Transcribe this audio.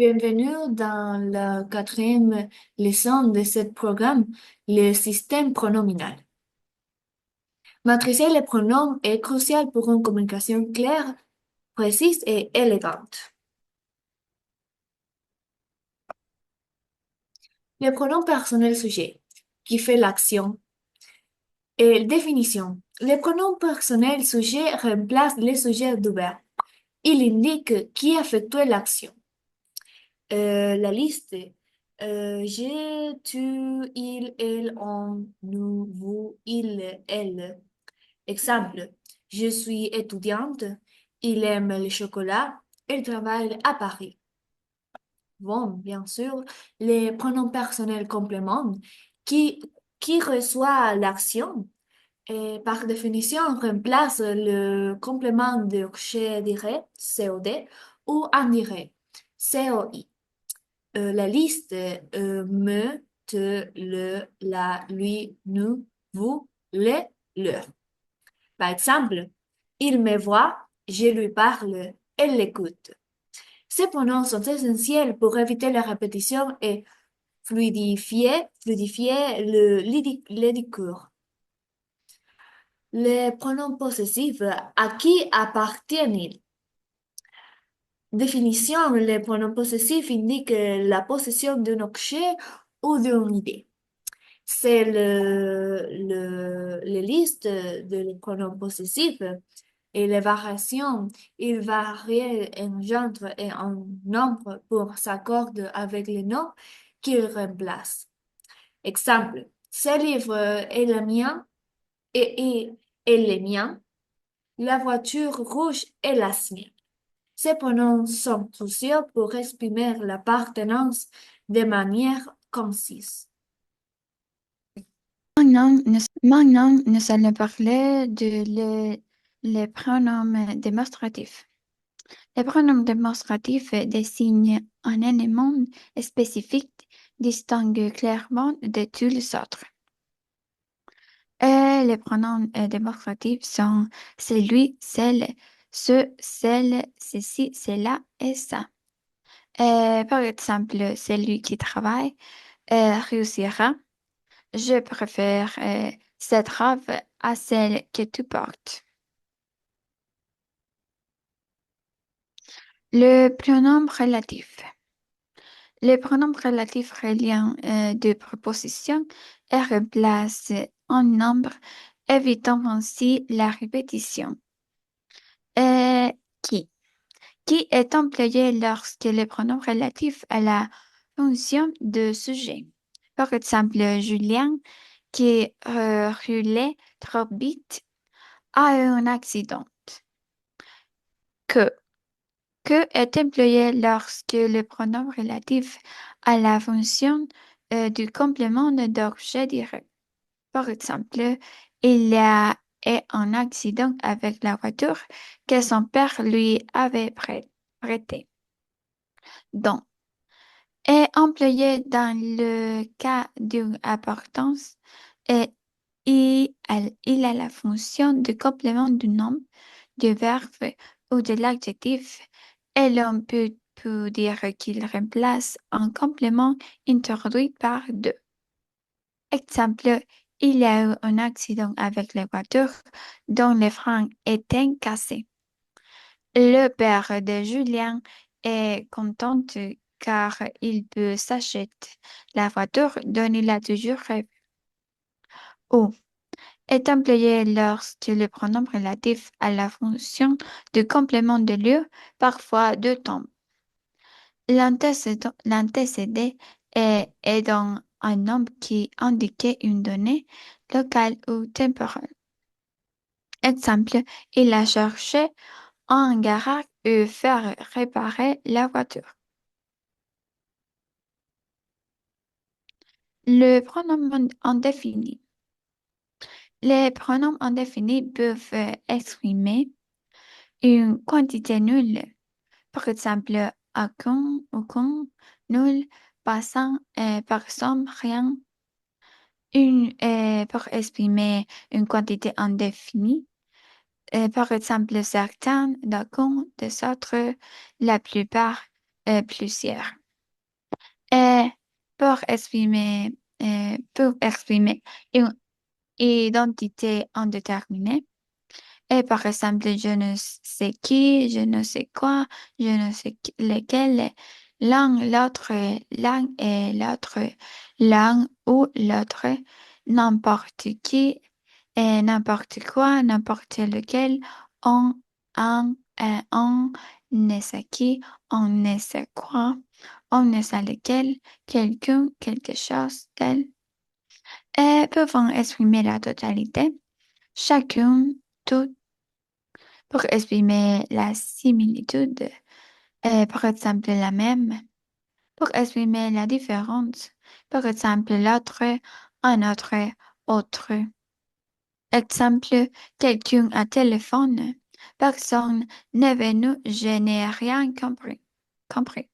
Bienvenue dans la quatrième leçon de ce programme, le système pronominal. Maîtriser les pronoms est crucial pour une communication claire, précise et élégante. Le pronom personnel sujet, qui fait l'action, et définition. Le pronom personnel sujet remplace le sujet du verbe. Il indique qui effectue l'action. La liste. Je, tu, il, elle, on, nous, vous, il, elle. Exemple, je suis étudiante, il aime le chocolat, elle travaille à Paris. Bon, bien sûr, les pronoms personnels complément qui, qui reçoit l'action et par définition remplace le complément de objet direct, COD, ou indirect, COI. La liste me, te, le, la, lui, nous, vous, les, leur. Par exemple, il me voit, je lui parle, elle l'écoute. Ces pronoms sont essentiels pour éviter la répétition et fluidifier le discours. Les pronoms possessifs, à qui appartiennent-ils? Définition, les pronoms possessifs indiquent la possession d'un objet ou d'une idée. C'est les listes de pronoms possessifs et les variations. Ils varient en genre et en nombre pour s'accorder avec les noms qu'ils remplacent. Exemple, ce livre est le mien et est le mien. La voiture rouge est la sienne. Ces pronoms sont cruciaux pour exprimer l'appartenance de manière concise. Maintenant, nous allons parler les pronoms démonstratifs. Les pronoms démonstratifs désignent un élément spécifique distingué clairement de tous les autres. Et les pronoms démonstratifs sont celui, celle, ce, celle, ceci, cela et ça. Par exemple, celui qui travaille réussira. Je préfère cette robe à celle que tu portes. Le pronom relatif. Le pronom relatif reliant deux prépositions et remplace un nombre, évitant ainsi la répétition. Euh, qui. Qui est employé lorsque le pronom relatif a la fonction de sujet. Par exemple, Julien qui roulait trop vite a eu un accident. Que. Que est employé lorsque le pronom relatif a la fonction du complément d'objet direct. Par exemple, il a eu un accident avec la voiture que son père lui avait prêtée. Donc, est employé dans le cas d'une importance et il a la fonction de complément du nom, du verbe ou de l'adjectif et l'on peut dire qu'il remplace un complément introduit par deux. Exemple, il y a eu un accident avec la voiture dont les freins étaient cassés. Le père de Julien est content car il peut s'acheter la voiture dont il a toujours rêvé. Ou est employé lorsque le pronom relatif a la fonction de complément de lieu, parfois de temps. L'antécédent est dans un nombre qui indique une donnée locale ou temporelle. Exemple, il a cherché un garage et faire réparer la voiture. Le pronom indéfini. Les pronoms indéfinis peuvent exprimer une quantité nulle. Par exemple, aucun, nul, passant, personne, rien. Pour exprimer une quantité indéfinie. Par exemple, certains, d'aucuns, des autres, la plupart. plusieurs. Et pour exprimer une identité indéterminée, et par exemple, je ne sais qui, je ne sais quoi, je ne sais lequel, l'un et l'autre, l'un ou l'autre, n'importe qui et n'importe quoi, n'importe lequel, on, on ne sait qui, on ne sait quoi, on ne sait lequel, quelqu'un, quelque chose, tel, et peuvent exprimer la totalité, chacun, tout pour exprimer la similitude, par exemple la même, pour exprimer la différence, par exemple l'autre, un autre, autre. Exemple, quelqu'un a téléphone, personne n'est venu, je n'ai rien compris. Compris.